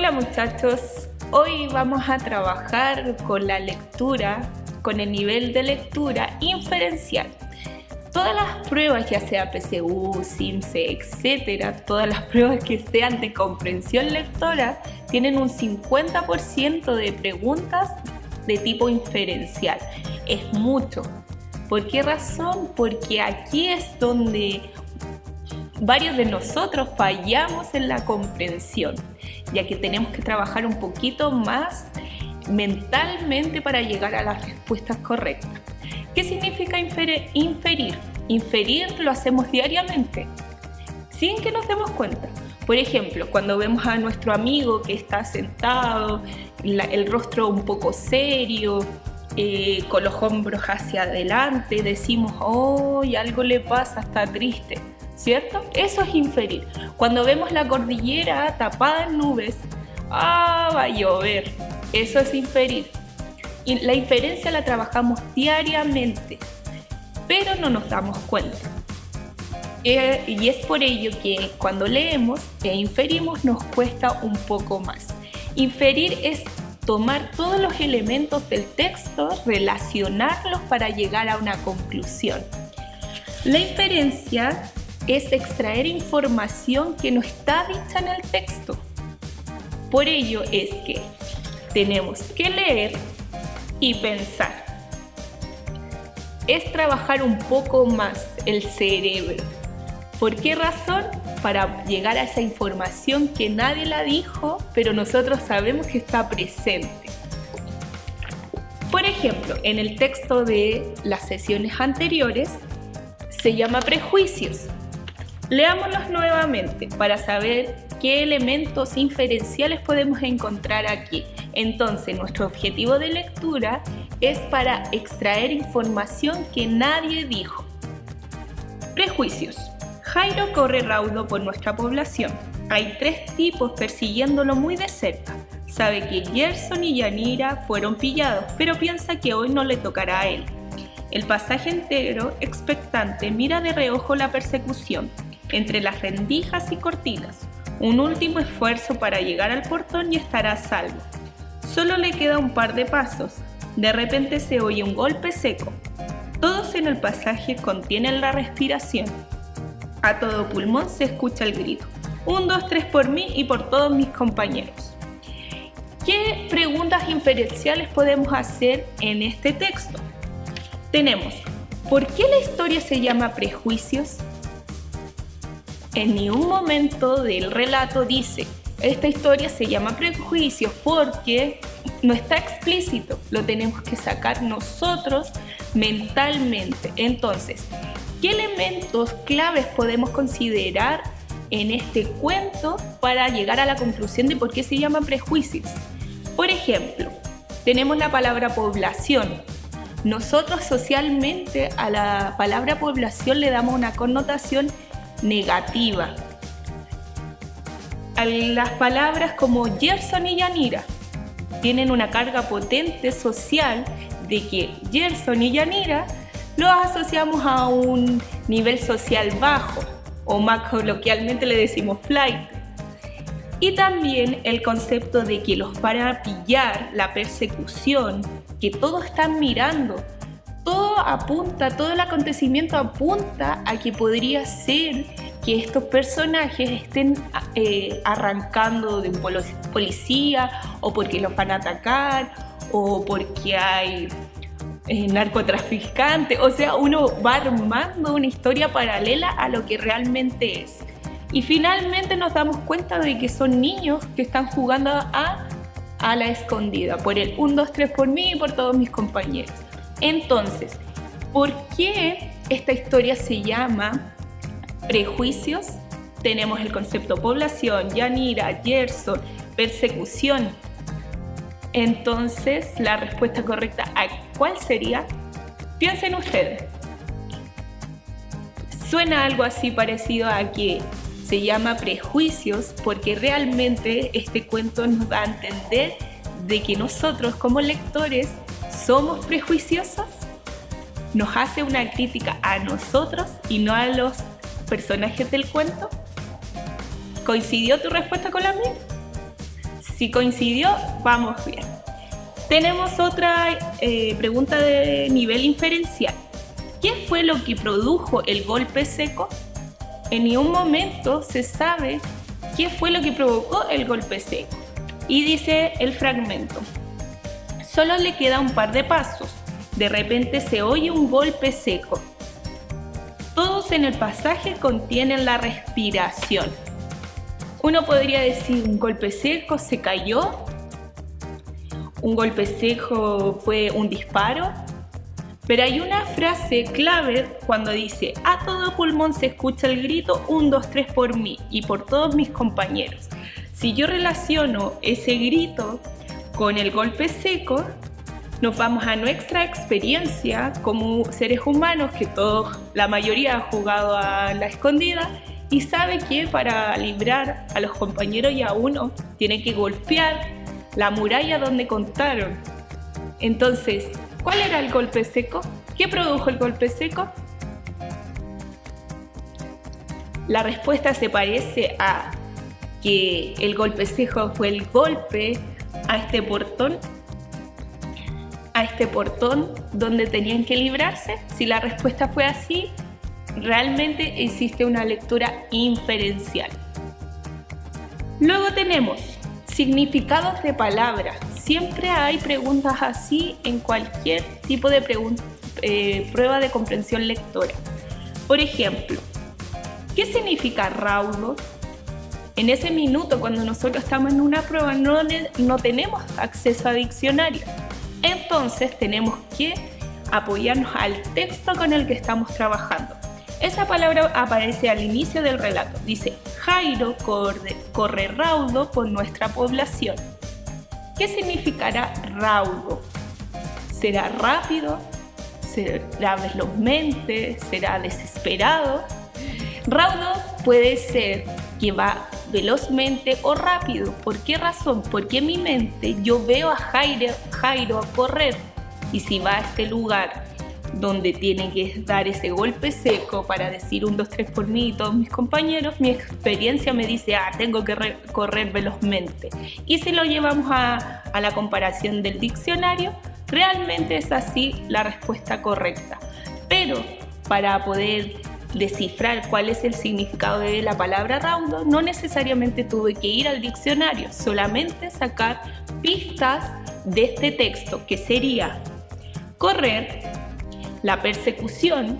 Hola muchachos, hoy vamos a trabajar con la lectura, con el nivel de lectura inferencial. Todas las pruebas, ya sea PSU, CIMSE, etcétera, todas las pruebas que sean de comprensión lectora, tienen un 50% de preguntas de tipo inferencial. Es mucho. ¿Por qué razón? Porque aquí es donde varios de nosotros fallamos en la comprensión, ya que tenemos que trabajar un poquito más mentalmente para llegar a las respuestas correctas. ¿Qué significa inferir? Inferir lo hacemos diariamente, sin que nos demos cuenta. Por ejemplo, cuando vemos a nuestro amigo que está sentado, el rostro un poco serio, con los hombros hacia adelante, decimos, ¡oh! Algo le pasa, está triste, ¿cierto? Eso es inferir. Cuando vemos la cordillera tapada en nubes, ¡ah! Va a llover. Eso es inferir. Y la inferencia la trabajamos diariamente, pero no nos damos cuenta. Y es por ello que cuando leemos e inferimos nos cuesta un poco más. Inferir es tomar todos los elementos del texto, relacionarlos para llegar a una conclusión. La inferencia es extraer información que no está dicha en el texto. Por ello es que tenemos que leer y pensar. Es trabajar un poco más el cerebro. ¿Por qué razón? Para llegar a esa información que nadie la dijo, pero nosotros sabemos que está presente. Por ejemplo, en el texto de las sesiones anteriores se llama prejuicios. Leámoslos nuevamente para saber qué elementos inferenciales podemos encontrar aquí. Entonces, nuestro objetivo de lectura es para extraer información que nadie dijo. Prejuicios. Jairo corre raudo por nuestra población. Hay 3 tipos persiguiéndolo muy de cerca. Sabe que Gerson y Yanira fueron pillados, pero piensa que hoy no le tocará a él. El pasaje entero, expectante, mira de reojo la persecución, entre las rendijas y cortinas. Un último esfuerzo para llegar al portón y estará a salvo. Solo le queda un par de pasos. De repente se oye un golpe seco. Todos en el pasaje contienen la respiración. A todo pulmón se escucha el grito. 1, 2, 3 por mí y por todos mis compañeros. ¿Qué preguntas inferenciales podemos hacer en este texto? Tenemos, ¿por qué la historia se llama Prejuicios? En ningún momento del relato dice, esta historia se llama Prejuicios porque no está explícito, lo tenemos que sacar nosotros mentalmente. Entonces, ¿qué elementos claves podemos considerar en este cuento para llegar a la conclusión de por qué se llama Prejuicios? Por ejemplo, tenemos la palabra población. Nosotros socialmente a la palabra población le damos una connotación negativa. A las palabras como Gerson y Yanira tienen una carga potente social de que Gerson y Yanira los asociamos a un nivel social bajo, o más coloquialmente le decimos flight. Y también el concepto de que los van a pillar, la persecución, que todos están mirando, todo el acontecimiento apunta a que podría ser que estos personajes estén arrancando de un policía, o porque los van a atacar, o porque hay narcotraficantes. O sea, uno va armando una historia paralela a lo que realmente es. Y finalmente nos damos cuenta de que son niños que están jugando a la escondida, por el 1, 2, 3 por mí y por todos mis compañeros. Entonces, ¿por qué esta historia se llama Prejuicios? Tenemos el concepto población, Yanira, Gerson, persecución. Entonces, la respuesta correcta ¿a cuál sería? Piensen ustedes. Suena algo así parecido a que se llama Prejuicios porque realmente este cuento nos da a entender de que nosotros como lectores somos prejuiciosos. Nos hace una crítica a nosotros y no a los personajes del cuento. ¿Coincidió tu respuesta con la mía? Si coincidió, vamos bien. Tenemos otra pregunta de nivel inferencial. ¿Qué fue lo que produjo el golpe seco? En ningún momento se sabe qué fue lo que provocó el golpe seco. Y dice el fragmento: solo le queda un par de pasos. De repente se oye un golpe seco. Todos en el pasaje contienen la respiración. Uno podría decir: un golpe seco, se cayó. Un golpe seco fue un disparo. Pero hay una frase clave cuando dice: a todo pulmón se escucha el grito 1, 2, 3 por mí y por todos mis compañeros. Si yo relaciono ese grito con el golpe seco, nos vamos a nuestra experiencia como seres humanos, que todos, la mayoría ha jugado a la escondida y sabe que para librar a los compañeros y a uno tiene que golpear la muralla donde contaron. Entonces, ¿cuál era el golpe seco? ¿Qué produjo el golpe seco? La respuesta se parece a que el golpe seco fue el golpe a este portón donde tenían que librarse. Si la respuesta fue así, realmente existe una lectura inferencial. Luego tenemos significados de palabras. Siempre hay preguntas así en cualquier tipo de prueba de comprensión lectora. Por ejemplo, ¿qué significa raudo? En ese minuto, cuando nosotros estamos en una prueba, no tenemos acceso a diccionario. Entonces tenemos que apoyarnos al texto con el que estamos trabajando. Esa palabra aparece al inicio del relato. Dice: Jairo corre raudo por nuestra población. ¿Qué significará raudo? ¿Será rápido? ¿Será velozmente? ¿Será desesperado? Raudo puede ser que va velozmente o rápido. ¿Por qué razón? Porque en mi mente yo veo a Jairo a correr, y si va a este lugar donde tiene que dar ese golpe seco para decir 1, 2, 3 por mí y todos mis compañeros, mi experiencia me dice: tengo que correr velozmente. Y si lo llevamos a la comparación del diccionario, realmente es así la respuesta correcta. Pero para poder descifrar cuál es el significado de la palabra raudo, no necesariamente tuve que ir al diccionario, solamente sacar pistas de este texto, que sería correr, la persecución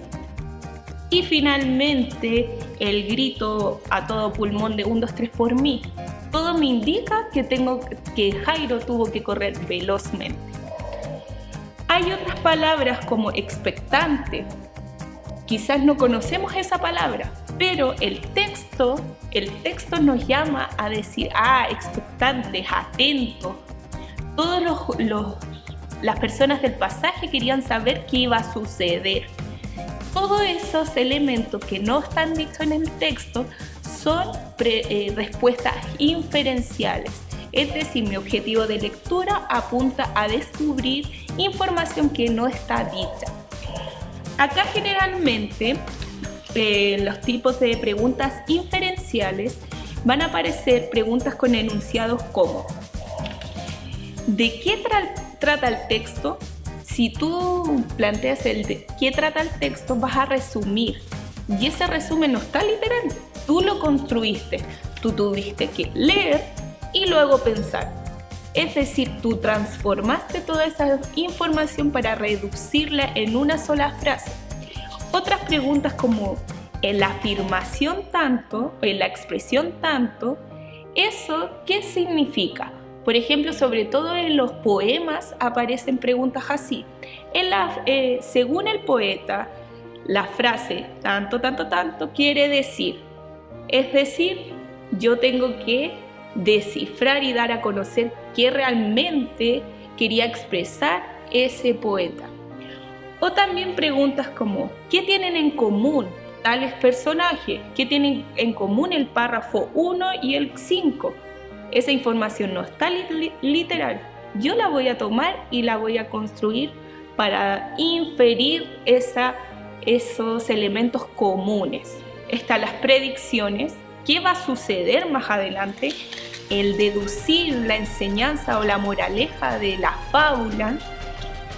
y finalmente el grito a todo pulmón de 1, 2, 3 por mí. Todo me indica que Jairo tuvo que correr velozmente. Hay otras palabras como expectante. Quizás no conocemos esa palabra, pero el texto nos llama a decir: expectantes, atentos. Las personas del pasaje querían saber qué iba a suceder. Todos esos elementos que no están dichos en el texto son respuestas inferenciales. Es decir, mi objetivo de lectura apunta a descubrir información que no está dicha. Acá generalmente los tipos de preguntas inferenciales van a aparecer preguntas con enunciados como: ¿de qué trata el texto? Si tú planteas de qué trata el texto, vas a resumir, y ese resumen no está literal, tú lo construiste, tú tuviste que leer y luego pensar. Es decir, tú transformaste toda esa información para reducirla en una sola frase. Otras preguntas como: en la afirmación tanto, en la expresión tanto, ¿eso qué significa? Por ejemplo, sobre todo en los poemas aparecen preguntas así. Según el poeta, la frase tanto, tanto, tanto quiere decir. Es decir, yo tengo que descifrar y dar a conocer qué realmente quería expresar ese poeta. O también preguntas como: ¿qué tienen en común tales personajes? ¿Qué tienen en común el párrafo 1 y el 5? Esa información no está literal. Yo la voy a tomar y la voy a construir para inferir esos elementos comunes. Están las predicciones, qué va a suceder más adelante, el deducir la enseñanza o la moraleja de la fábula,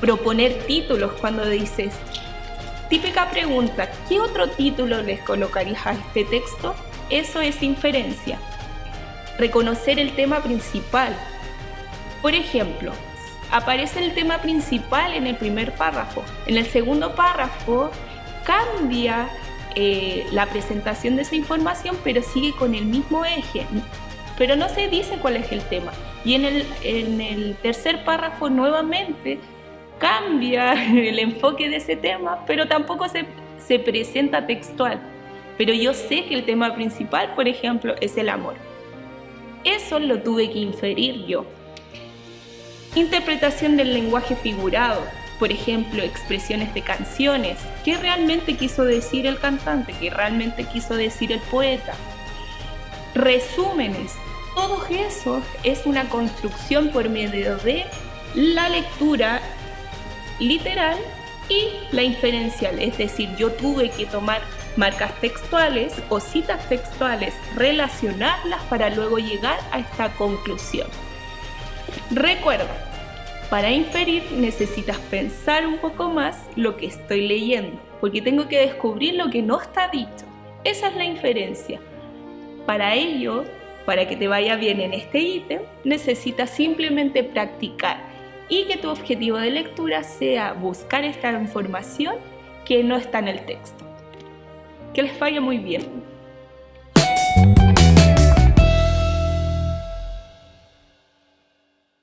proponer títulos cuando dices, típica pregunta, ¿qué otro título les colocarías a este texto? Eso es inferencia. Reconocer el tema principal. Por ejemplo, aparece el tema principal en el primer párrafo. En el segundo párrafo cambia la presentación de esa información, pero sigue con el mismo eje, pero no se dice cuál es el tema. Y en el tercer párrafo nuevamente cambia el enfoque de ese tema, pero tampoco se presenta textual. Pero yo sé que el tema principal, por ejemplo, es el amor. Eso lo tuve que inferir yo. Interpretación del lenguaje figurado. Por ejemplo, expresiones de canciones. ¿Qué realmente quiso decir el cantante? ¿Qué realmente quiso decir el poeta? Resúmenes. Todo eso es una construcción por medio de la lectura literal y la inferencial. Es decir, yo tuve que tomar marcas textuales o citas textuales, relacionarlas para luego llegar a esta conclusión. Recuerda, para inferir necesitas pensar un poco más lo que estoy leyendo, porque tengo que descubrir lo que no está dicho. Esa es la inferencia. Para ello, para que te vaya bien en este ítem, necesitas simplemente practicar y que tu objetivo de lectura sea buscar esta información que no está en el texto. Que les vaya muy bien.